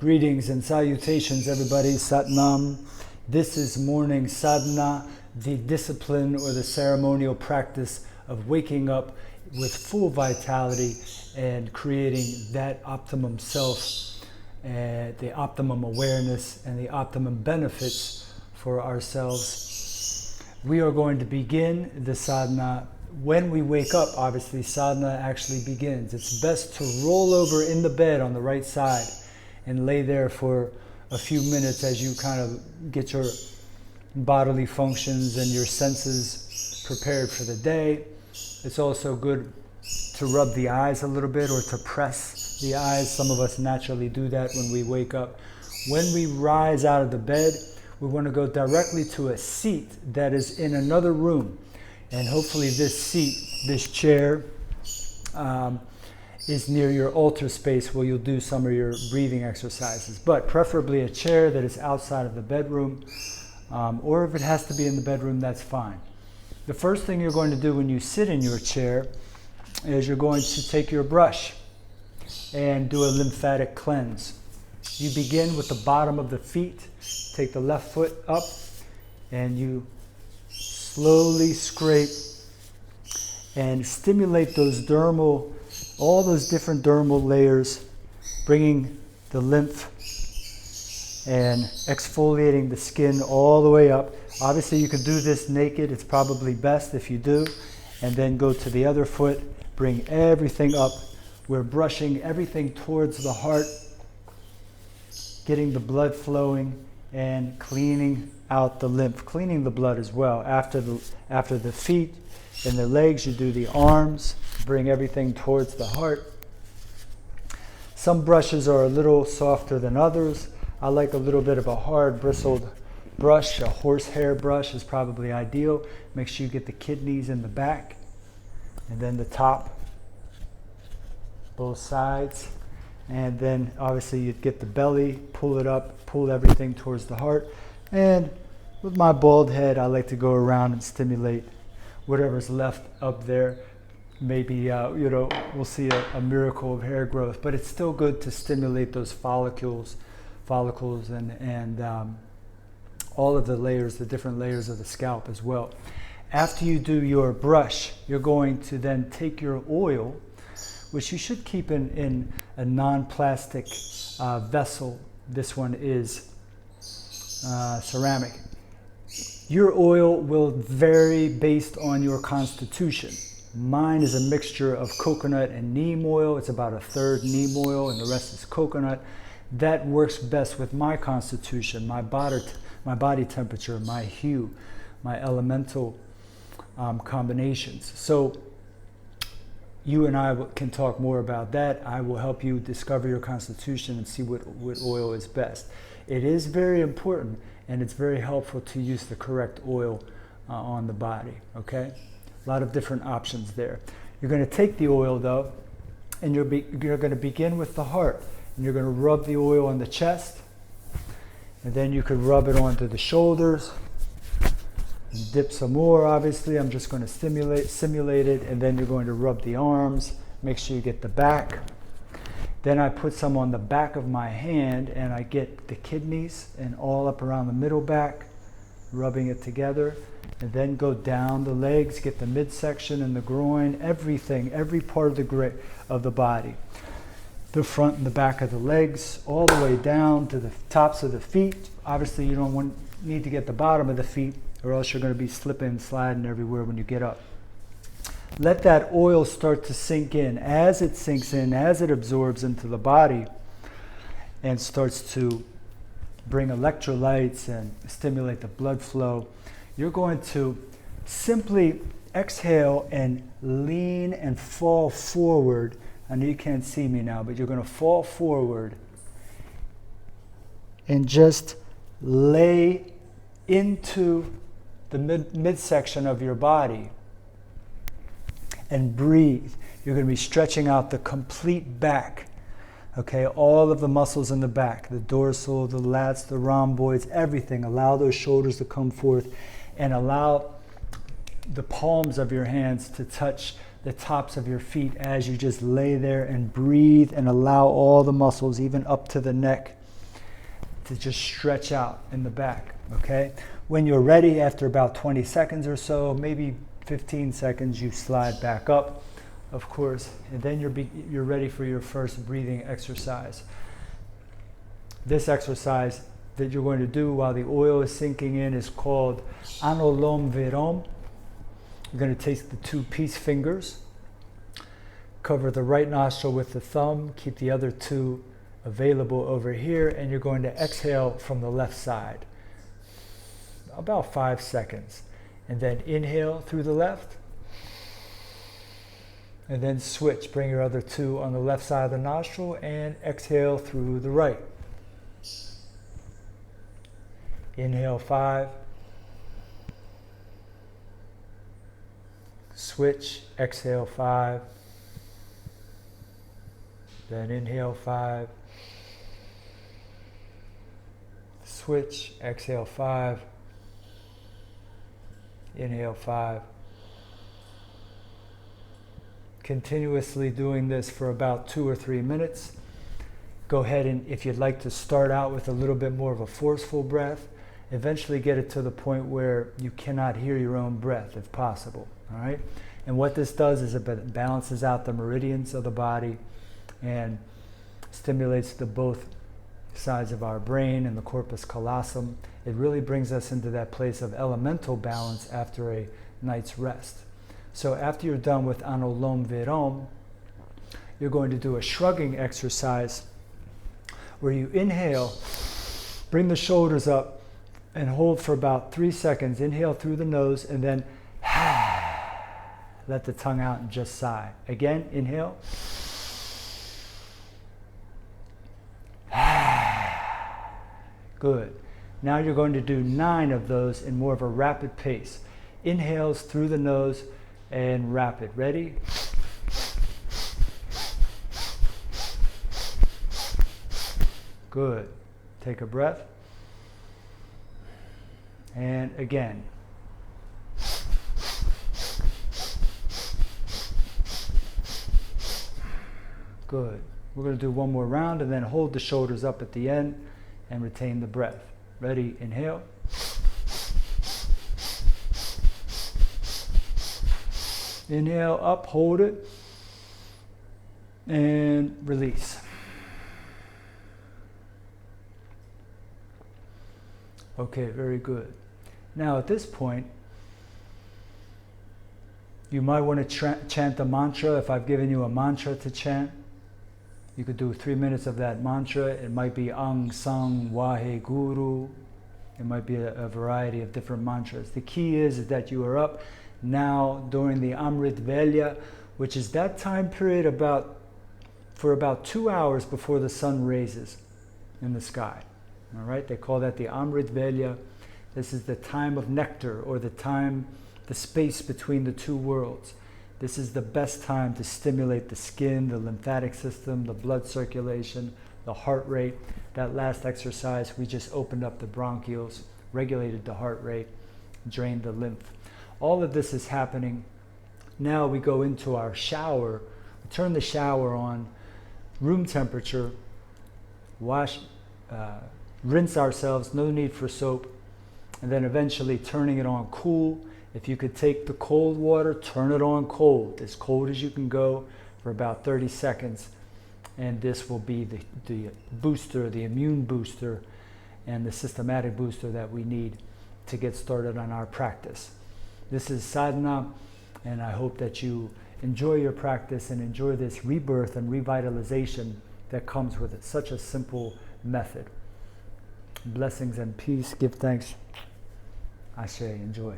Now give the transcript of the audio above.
Greetings and salutations, everybody. Satnam. This is morning sadhana, the discipline or the ceremonial practice of waking up with full vitality and creating that optimum self, the optimum awareness, and the optimum benefits for ourselves. We are going to begin the sadhana. When we wake up, obviously, sadhana actually begins. It's best to roll over in the bed on the right side and lay there for a few minutes as you kind of get your bodily functions and your senses prepared for the day. It's also good to rub the eyes a little bit or to press the eyes. Some of us naturally do that when we wake up. When we rise out of the bed, we want to go directly to a seat that is in another room. And hopefully this seat, this chair, is near your altar space where you'll do some of your breathing exercises. But preferably a chair that is outside of the bedroom, or if it has to be in the bedroom, that's fine. The first thing you're going to do when you sit in your chair is you're going to take your brush and do a lymphatic cleanse. You begin with the bottom of the feet, take the left foot up, and you slowly scrape and stimulate those dermal, all those different dermal layers, bringing the lymph and exfoliating the skin all the way up. Obviously you could do this naked, it's probably best if you do, and then go to the other foot, bring everything up. We're brushing everything towards the heart, getting the blood flowing and cleaning out the lymph, cleaning the blood as well. After the feet and the legs, you do the arms, bring everything towards the heart. Some brushes are a little softer than others. I like a little bit of a hard bristled brush. A horsehair brush is probably ideal. Make sure you get the kidneys in the back and then the top, both sides. And then obviously you'd get the belly, pull it up, pull everything towards the heart. And with my bald head, I like to go around and stimulate whatever's left up there. Maybe, we'll see a miracle of hair growth, but it's still good to stimulate those follicles and all of the layers, the different layers of the scalp as well. After you do your brush, you're going to then take your oil, which you should keep in a non-plastic vessel. This one is ceramic. Your oil will vary based on your constitution. Mine is a mixture of coconut and neem oil. It's about a third neem oil and the rest is coconut. That works best with my constitution, my body temperature, my hue, my elemental combinations. So you and I can talk more about that. I will help you discover your constitution and see what oil is best. It is very important and it's very helpful to use the correct oil on the body, okay? A lot of different options there. You're going to take the oil though, and you're going to begin with the heart. And you're going to rub the oil on the chest, and then you could rub it onto the shoulders, and dip some more. Obviously, I'm just going to simulate it, and then you're going to rub the arms. Make sure you get the back. Then I put some on the back of my hand, and I get the kidneys and all up around the middle back, rubbing it together. And then go down the legs, get the midsection and the groin, everything, every part of the body. The front and the back of the legs, all the way down to the tops of the feet. Obviously, you don't need to get the bottom of the feet, or else you're going to be slipping and sliding everywhere when you get up. Let that oil start to sink in. As it sinks in, as it absorbs into the body and starts to bring electrolytes and stimulate the blood flow, you're going to simply exhale and lean and fall forward. I know you can't see me now, but you're going to fall forward and just lay into the midsection of your body and breathe. You're going to be stretching out the complete back, okay? All of the muscles in the back, the dorsal, the lats, the rhomboids, everything. Allow those shoulders to come forth and allow the palms of your hands to touch the tops of your feet as you just lay there and breathe and allow all the muscles, even up to the neck, to just stretch out in the back, okay? When you're ready, after about 20 seconds or so, maybe 15 seconds, you slide back up, of course, and then you're ready for your first breathing exercise. This exercise that you're going to do while the oil is sinking in is called Anulom Vilom. You're going to take the 2 peace fingers, cover the right nostril with the thumb, keep the other 2 available over here, and you're going to exhale from the left side. About 5 seconds. And then inhale through the left. And then switch. Bring your other 2 on the left side of the nostril and exhale through the right. Inhale 5. Switch. Exhale 5. Then inhale 5. Switch. Exhale 5. Inhale 5. Continuously doing this for about 2 or 3 minutes. Go ahead and, if you'd like to start out with a little bit more of a forceful breath, eventually get it to the point where you cannot hear your own breath if possible. All right? And what this does is it balances out the meridians of the body and stimulates the both sides of our brain and the corpus callosum. It really brings us into that place of elemental balance after a night's rest. So after you're done with Anulom Vilom, you're going to do a shrugging exercise where you inhale, bring the shoulders up, and hold for about 3 seconds. Inhale through the nose, and then let the tongue out and just sigh. Again, inhale. Good. Now you're going to do 9 of those in more of a rapid pace. Inhales through the nose and rapid. Ready? Good. Take a breath. And again. Good. We're going to do one more round and then hold the shoulders up at the end and retain the breath. Ready? Inhale. Inhale up, hold it, and release. Okay, very good. Now at this point, you might want to chant the mantra. If I've given you a mantra to chant, you could do 3 minutes of that mantra. It might be Ang Sang Wahe Guru. It might be a variety of different mantras. The key is that you are up now during the Amrit Velya, which is that time period for about 2 hours before the sun raises in the sky. All right, they call that the Amrit Velya. This is the time of nectar, or the space between the 2 worlds. This is the best time to stimulate the skin, the lymphatic system, the blood circulation, the heart rate. That last exercise, we just opened up the bronchioles, regulated the heart rate, drained the lymph. All of this is happening. Now we go into our shower. We turn the shower on, room temperature, rinse ourselves, no need for soap, and then eventually turning it on cool. If you could take the cold water, turn it on cold, as cold as you can go for about 30 seconds. And this will be the booster, the immune booster, and the systematic booster that we need to get started on our practice. This is Sadhana, and I hope that you enjoy your practice and enjoy this rebirth and revitalization that comes with it. Such a simple method. Blessings and peace. Give thanks. Ashe. Enjoy.